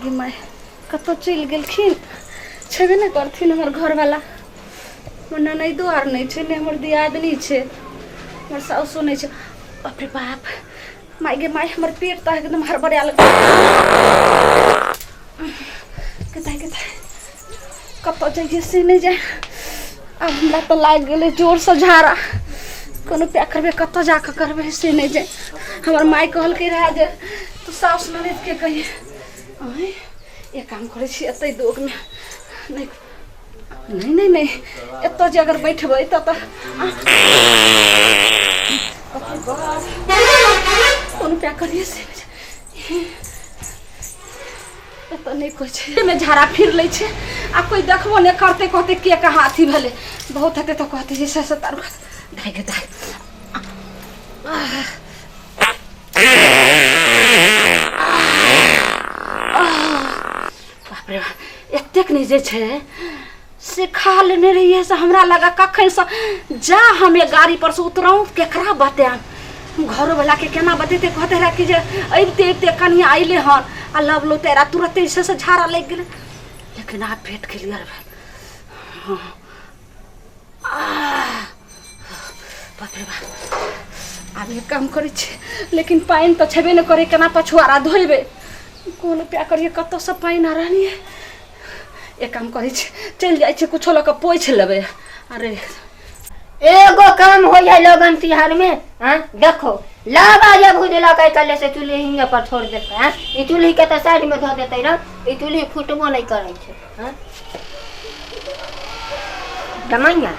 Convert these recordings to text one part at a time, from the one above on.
गे my कतो चल गेलखिन छेबे न करथिन हमर घर वाला मोर ननई दुआर नहीं छे ने हमर दियादनी छे हमर सासु नहीं छे। बाप रे बाप माय गे माय हमर पेट त एकदम हड़बड़ाया लग कता कतो जाइए से नहीं जाए। अब हमरा तो लाग गेले जोर से झाड़ा कोनो प्या करबे कतो जाके करबे से नहीं जाए। हमर माय कहल के रहा जे तू सास ननद के कहिए आय ये काम करे छी एतै दोग में नहीं नहीं नहीं नहीं एतो जे अगर बैठबै त कोनो प्या करिए से तो नहीं कोई छे में झाड़ा फिर ले छे आ कोई देखबो ने करते कहते के कहा अथी भले बहुत हते तो कहते जे से तारू दाई गे दाई बाप रे एतेक नहीं जे छे से खा लेने रहिए से हमरा लगा कखन से जा हमें गाड़ी पर से उतराऊं केकरा बताएं घर वाला के केना बतेते कहते रहा कि जे अइते अइते कनिया आइले हन आ लवलो तेरा तुरंत ऐसे से झाड़ा लग गेले लेकिन आप पेट क्लियर भेल। बाप रे बाप आब ये काम करे छे लेकिन पानी तो छेबे न करे केना पछुआरा धोइबे कोनो प्या करिए कतो से पानी ना रहनी है एक काम करे छे चल जाय छे कुछो ल के पोछ लेबे। अरे एगो काम हो जाए लगन तिहार में हां देखो लावा जब भुजला के कले से चूल्ही हिंगे पर छोड़ देते हैं ई चूल्ही के त साइड में धो देते ना ई चूल्ही फुटबो नहीं करे छे हां दमैया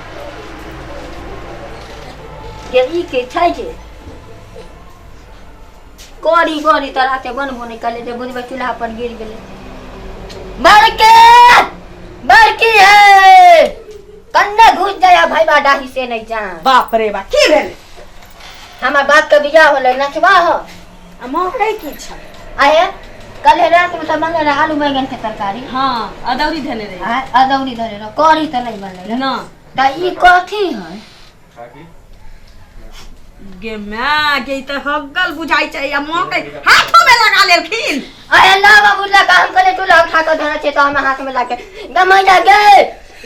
के ई के छै जे कोरी कोरी तरह के बनबो नहीं कले जे बुझबे चूल्हा पर गिर गेले बड़की है कन्ने घुस जाया भाई बा डाही से नहीं जा। बाप रे बा की भेल हमार बाप के बियाह होले नचवा हो आ मकई की छ आए कल रात में तो मंगे रहा आलू बैंगन के तरकारी हां अदौरी धने रे हां अदौरी धरे रो करी त नहीं बनले ना त ई कथी है गे मैं के त हगल बुझाई छै या मकई हाथों में लगा लेलखिन। आए लावा बुला का हम कले चूल्हा उठा के धरा छे तो हम हाथ में लाके गमैया गे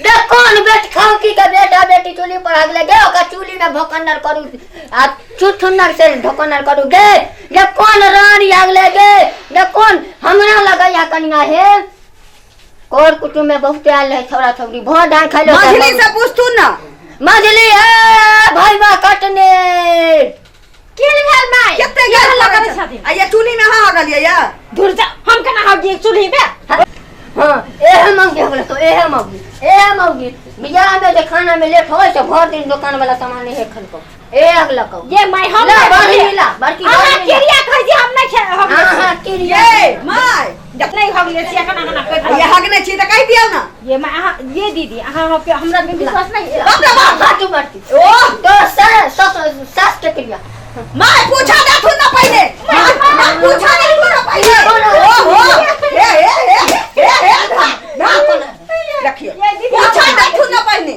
देख कौन बेट खाऊ की का बेटा बेटी चूल्ही पर आग लगे ओका चूल्ही में भोकनर करू आ चुठुनर से ढोकनर करू गे ये कौन रानी आग लगे ये कौन हमरा लगैया कनिया है कोर कुटुम में बहुत आयल है छोरा छोरी भोर ढाई खा लो मझली से पूछतू ना मझली है भाई बा कटने किल भेल माय केते गेल लगा छथि आ ये चूल्ही में हां गलिए या दूर जा हम केना हाथ दिए चूल्ही पे हां एहे मंगी हो गेल तो एहे मौगी बियाह में जे खाना में लेट होय तो भर दिन दुकान वाला सामान है खन को एक लको ये माय हम ला बड़की किरिया कह जे हम नहीं खे हां किरिया ये माय जब नहीं हो गेले से केना कर ये हगने छी त कहि दियौ ना ये माय ये दीदी हमरा में विश्वास नहीं बाप रे बाप बात मारती ओ तो सास के किरिया माय पूछा ना तू ना पहले पूछा नहीं तू ना पहले ओ ए ना रखिए पूछा ना तू ना पहले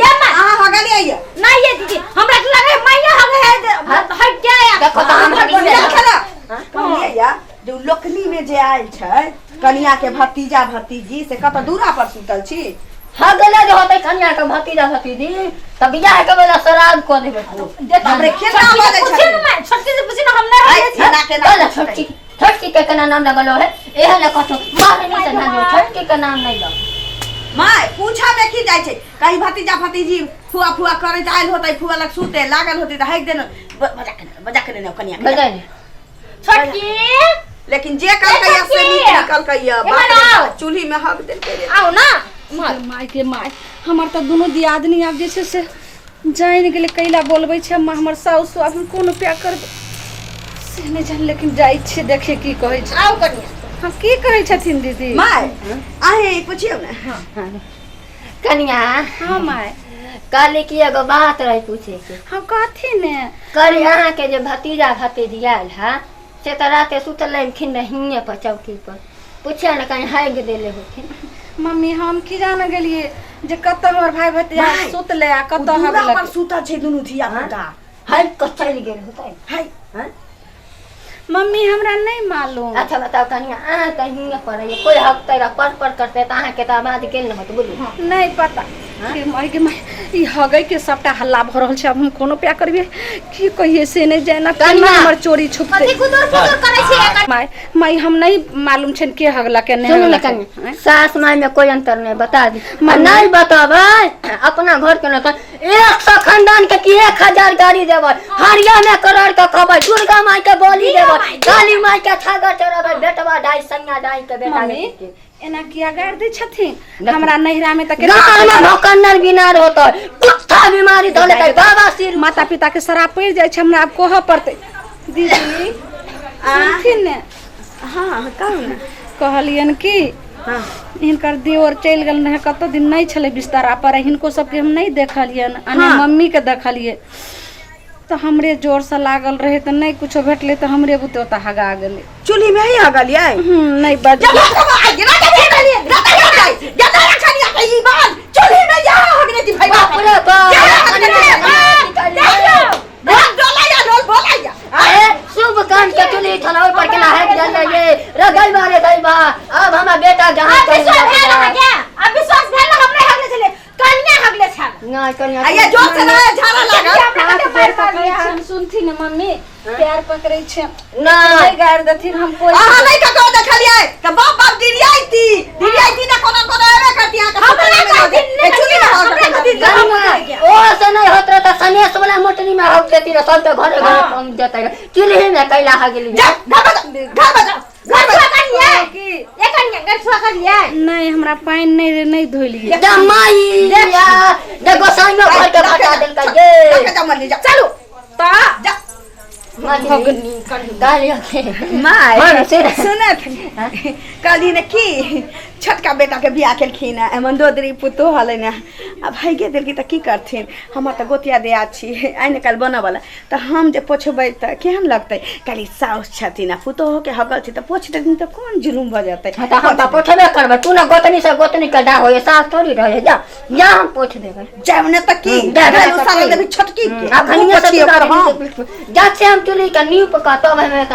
ये माय हां हगली आइए नहीं ये दीदी हमरा के लगे मैया हग है हट गया देखो तो हम हगली खेला कहलिए या जो लोकनी में जे आयल छै कनिया के भतीजा भतीजी से कत दूरा पर सुतल छी हगले जो होते कन्या के भतीजा भतीजी तब बियाह के बेला श्राद्ध को देबे बाप रे केना बोले छै छोटकी से पूछी ना हम नहीं आई केना केना छोटकी के केना नाम लगलो है एहे ले कतो मारे नहीं तना जो छोटकी के नाम नहीं लो माय पूछा में की जाय छै कहीं भतीजा भतीजी फुआ फुआ करे त आइल होतै फुआ लग सुते लागल होतै त हाइक देन बजा के ने कनिया बजा छोटकी लेकिन जे कल कहिया से निकल कहिया बाप चूल्ही में हक देल के आओ ना माय के माय हमर त दोनों दियादनी आब जे छै से जाइन गेले कैला बोलबै छै अम्मा हमर साउस अब कोनो प्या कर से नहीं जान लेकिन जाय छै देखे की कहै छै आओ कनिया हम की कहै छथिन दीदी माय आहे पूछियो ना हां कन्या हां माय काले की एगो बात रही पूछे के हम कथी ने कल यहाँ के जो भतीजा भतीजी आयल है से तो राते सुतल खिन नहीं पर चौकी पर पूछे न कहीं हाइग देले होखिन मम्मी हम की जान गेलिए जे कत हमर भाई भतीजा सुतले आ कत दूरा हगले पर सुता छै दुनु धिया पुता हाइग क चल गेल होतै हाय हां मम्मी हमरा नहीं मालूम। अच्छा बताओ कनिया अहाँ कहीं पड़े कोई हक तेरा पर करते त अहाँ के त आबाद गेल न होत बोलू नहीं पता के माय ई हगई के सबटा हल्ला भ रहल छै। अब हम कोनो प्या करबे की कहिए से नहीं जाना कनिया। हमर चोरी छुपते कथि कुदुर कुदुर करे छी माय माय हम नहीं मालूम छन के हगला के नहीं सुन हगला ले कनिया सास माय में कोई अंतर नहीं बता दी नहीं बताबे अपना घर के न त 100 खानदान के की 1000 गाड़ी देबै हरिया में करोड़ के खबै दुर्गा माई के बोली देबै काली माई के छागर चढ़ाबै बेटवा डाई संगा डाई के बेटा मम्मी एना किया गाड़ दै छथिन हमरा नहिरा में तक गाँव में भोकन्नर बिनार होता कुत्ता बीमारी धले त बाबा सिर माता पिता के शराब पड़ जाय छै हमरा अब कोह पड़ते दीदी सुनथिन ने हाँ कहू ना कहलियन कि हाँ हिनकर देवर चल गेल रहे कतो दिन नहीं छले बिस्तारा पर हिनको सबके हम नहीं देखलियन अने मम्मी के देखलिए तो हमरे जोर से लागल रहे तो नहीं कुछो भेटले तो हमरे बुते ओता हगा गेले चूल्ही में ही हगलिए नहीं बज चूल्ही में जा हगने दी भाई बाप रे शुभ काम के चुली छलाओ पर के है जल ये रे गई बारे गई बा अब हमार बेटा जहां विश्वास भेल न क्या अब विश्वास भेल न हमरे हगले चले कन्या हगले छल ना कन्या आइए जोर से ना झाड़ा लगा हाथ पैर पकड़े छन सुनथिन मम्मी पैर पकड़े छन ना नहीं गाड़ देथिन हम कोई आहा नहीं कतो देखलिए त बाप बाप दिरियाई ना कोनो कोनो एवे करतिया का चूल्ही में हग ओ से नहीं होत रहा त सनेस वाला मोटनी में हक देती रे सब के घरे घरे पहुंच जाता है चूल्हे में कैला हगली नहीं हमरा पानी नहीं धोलिए जमाई या जे गोसाई में घर के बता देल का ये चलो ता जा गालियों के माय सुनत काली ने की छोटका बेटा के बियाह केलखिन एमन दोदरी पुतो हले ना अब भाई के दिल की त की करथिन हम त गोतिया दे आछी आइने काल बना वाला त हम जे पोछबै त केहन लगतै काली साउस छथिन पुतो के हगल छी त पोछ देथिन त कोन जुलुम भ जतै त हम त पोछबे करबै तू न गोतनी से गोतनी के डा होय सास थोड़ी रहे जा जा हम पोछ देबै जावने त की सारा देबी छोटकी के अखनिया से जा से हम चुली का नींव पका तो मैं